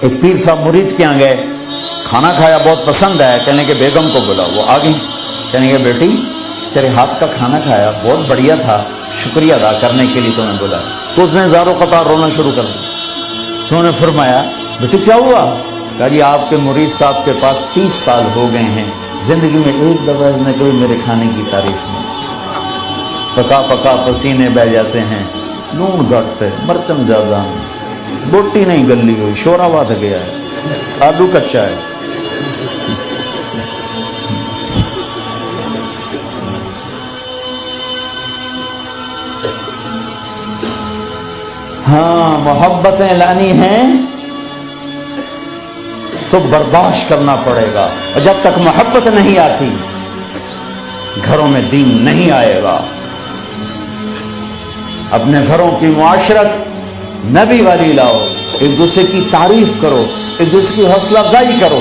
ایک پیر صاحب مرید کے یہاں گئے, کھانا کھایا, بہت پسند آیا, کہنے کے بیگم کو بلا, وہ آ گئی, کہنے کے بیٹی تیرے ہاتھ کا کھانا کھایا بہت بڑھیا تھا, شکریہ ادا کرنے کے لیے تمہیں بلا. تو اس نے زارو قطار رونا شروع کر دیا. تو انہوں نے فرمایا بیٹی کیا ہوا؟ کہا جی آپ کے مرید صاحب کے پاس 30 سال ہو گئے ہیں, زندگی میں ایک دفعہ اس نے کبھی میرے کھانے کی تعریف نہیں. پکا پکا پسینے بہ جاتے ہیں, نون گھٹ ہے, مرچن زیادہ, بوٹی نہیں گلی ہوئی, شورا تھک گیا ہے, آلو کچا ہے. ہاں محبتیں لانی ہیں تو برداشت کرنا پڑے گا, اور جب تک محبت نہیں آتی گھروں میں دین نہیں آئے گا. اپنے گھروں کی معاشرت نبی والی لاؤ, ایک دوسرے کی تعریف کرو, ایک دوسرے کی حوصلہ افزائی کرو.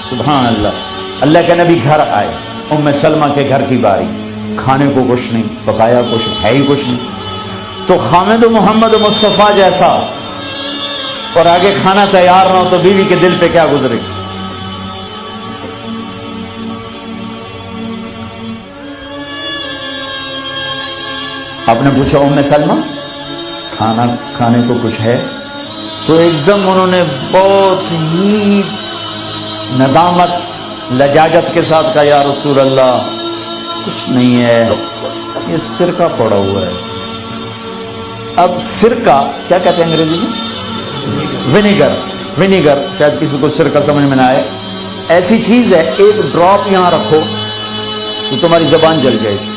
سبحان اللہ. اللہ کے نبی گھر آئے, ام سلمہ کے گھر کی باری, کھانے کو کچھ نہیں, پکایا کچھ ہے ہی کچھ نہیں. تو خامد محمد مصطفیٰ جیسا اور آگے کھانا تیار نہ ہو تو بیوی کے دل پہ کیا گزرے گی؟ آپ نے پوچھا ام سلمہ کھانا کھانے کو کچھ ہے؟ تو ایک دم انہوں نے بہت ہی ندامت لجاجت کے ساتھ کہا یا رسول اللہ کچھ نہیں ہے, یہ سرکہ پڑا ہوا ہے. اب سرکہ کیا کہتے ہیں انگریزی میں؟ ونیگر, شاید کسی کو سرکہ سمجھ میں نہ آئے. ایسی چیز ہے ایک ڈراپ یہاں رکھو تو تمہاری زبان جل جائے گی,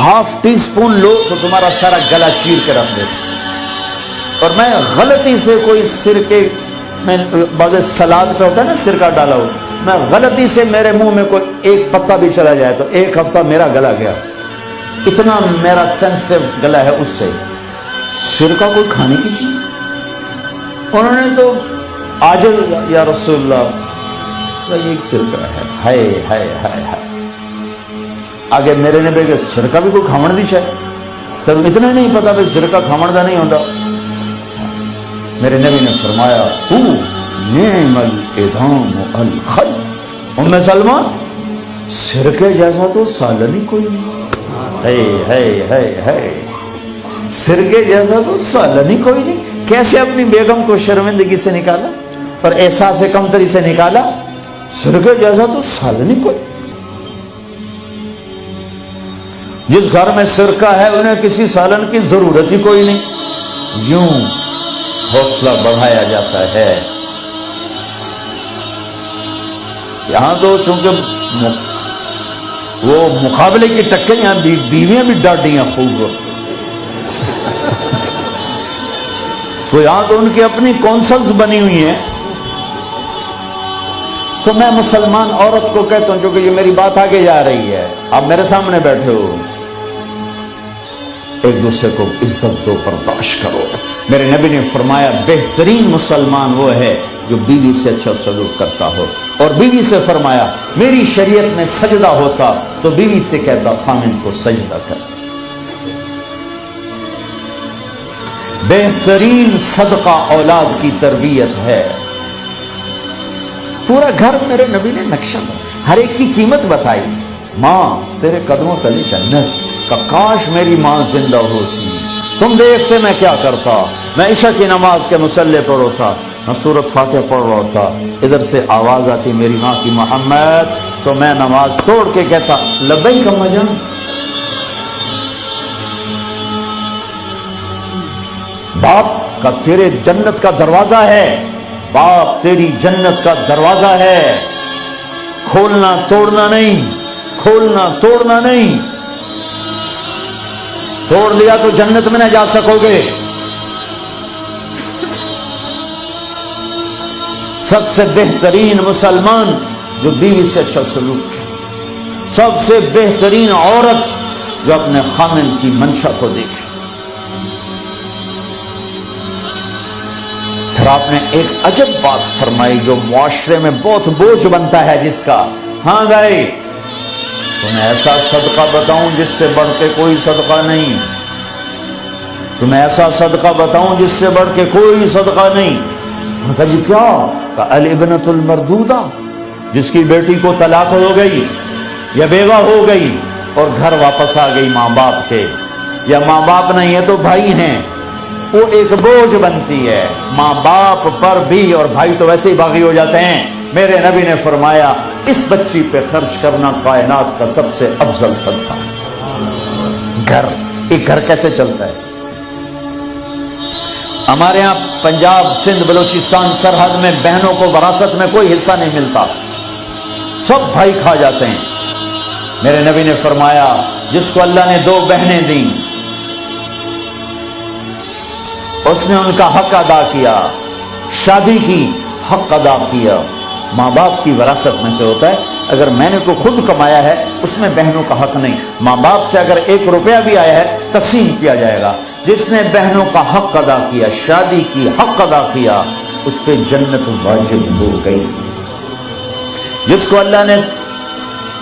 ½ ٹی اسپون لو تو تمہارا سارا گلا چیر کے رکھ دے. اور میں غلطی سے کوئی سرکے میں بعض سلاد پہ ہوتا ہے نا سرکہ ڈالا ہو, میں غلطی سے میرے منہ میں کوئی ایک پتا بھی چلا جائے تو 1 ہفتہ میرا گلا گیا, اتنا میرا سینسٹیو گلا ہے اس سے. سرکہ کوئی کھانے کی چیز؟ انہوں نے تو آجل یا رسول اللہ یہ ایک سرکہ ہے, ہائے ہائے ہائے ہائے. آگے میرے نے کہ سرکہ بھی کوئی کھاون دی شاید, تو اتنا نہیں پتا بھائی سرکہ کھاون دا نہیں ہوتا. میرے نبی نے فرمایا نعم الادام الخل, ام سلمہ سرکے جیسا تو سالن ہی کوئی نہیں. سرکے جیسا تو سالن ہی کوئی نہیں. کیسے اپنی بیگم کو شرمندگی سے نکالا اور احساس کمتری سے نکالا, سرکے جیسا تو سالن ہی کوئی. جس گھر میں سرکہ ہے انہیں کسی سالن کی ضرورت ہی کوئی نہیں. یوں حوصلہ بڑھایا جاتا ہے. یہاں تو چونکہ وہ مقابلے کی ٹکر, یہاں بیویاں بھی ڈاڈی ہیں خوب, تو یہاں تو ان کی اپنی کونسلز بنی ہوئی ہیں. تو میں مسلمان عورت کو کہتا ہوں, جو کہ یہ میری بات آگے جا رہی ہے, آپ میرے سامنے بیٹھے ہو, ایک دوسرے کو عزت دو, برداشت کرو. میرے نبی نے فرمایا بہترین مسلمان وہ ہے جو بیوی سے اچھا سلوک کرتا ہو. اور بیوی سے فرمایا میری شریعت میں سجدہ ہوتا تو بیوی سے کہتا خامند کو سجدہ کر. بہترین صدقہ اولاد کی تربیت ہے. پورا گھر میرے نبی نے نقشہ, ہر ایک کی قیمت بتائی. ماں تیرے قدموں تلے جنت, کا کاش میری ماں زندہ ہوتی, تم دیکھتے میں کیا کرتا. میں عشاء کی نماز کے مصلی پر ہوتا, میں سورۃ فاتحہ پڑھ رہا ہوتا, ادھر سے آواز آتی میری ماں کی محمد, تو میں نماز توڑ کے کہتا لبیک اماں جان. باپ کا تیرے جنت کا دروازہ ہے, باپ تیری جنت کا دروازہ ہے, کھولنا توڑنا نہیں, کھولنا توڑنا نہیں. توڑ لیا تو جنت میں نہ جا سکو گے. سب سے بہترین مسلمان جو بیوی سے اچھا سلوک, سب سے بہترین عورت جو اپنے خامند کی منشا کو دیکھے. پھر آپ نے ایک عجب بات فرمائی جو معاشرے میں بہت بوجھ بنتا ہے جس کا, ہاں بھائی تمہیں ایسا صدقہ بتاؤں جس سے بڑھ کے کوئی صدقہ نہیں. تمہیں ایسا صدقہ بتاؤں جس سے بڑھ کے کوئی صدقہ نہیں؟ انہوں نے کہا جی کیا؟ کہا الابنۃ المردودہ، جس کی بیٹی کو طلاق ہو گئی یا بیوہ ہو گئی اور گھر واپس آ گئی ماں باپ کے، یا ماں باپ نہیں ہے تو بھائی ہیں، وہ ایک بوجھ بنتی ہے ماں باپ پر بھی، اور بھائی تو ویسے ہی باغی ہو جاتے ہیں۔ میرے نبی نے فرمایا اس بچی پہ خرچ کرنا کائنات کا سب سے افضل صدقہ۔ گھر، ایک گھر کیسے چلتا ہے؟ ہمارے ہاں پنجاب، سندھ، بلوچستان سرحد میں بہنوں کو وراثت میں کوئی حصہ نہیں ملتا، سب بھائی کھا جاتے ہیں۔ میرے نبی نے فرمایا جس کو اللہ نے 2 بہنیں دیں اس نے ان کا حق ادا کیا، شادی کی حق ادا کیا۔ ماں باپ کی وراثت میں سے ہوتا ہے، اگر میں نے کوئی خود کمایا ہے اس میں بہنوں کا حق نہیں، ماں باپ سے اگر 1 روپیہ بھی آیا ہے تقسیم کیا جائے گا۔ جس نے بہنوں کا حق ادا کیا، شادی کی حق ادا کیا، اس پہ جنت واجب ہو گئی۔ جس کو اللہ نے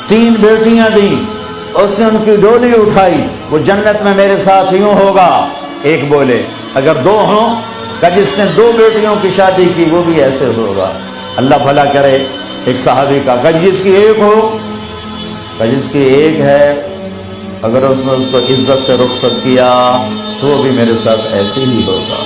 3 بیٹیاں دیں، اس نے ان کی ڈولی اٹھائی، وہ جنت میں میرے ساتھ یوں ہوگا۔ ایک بولے اگر 2 ہوں، کہ جس نے 2 بیٹیوں کی شادی کی وہ بھی ایسے ہوگا۔ اللہ بھلا کرے۔ ایک صحابی کا کہ جس کی 1 ہو، کہ جس کی 1 ہے، اگر اس نے اس کو عزت سے رخصت کیا تو وہ بھی میرے ساتھ ایسے ہی ہوگا۔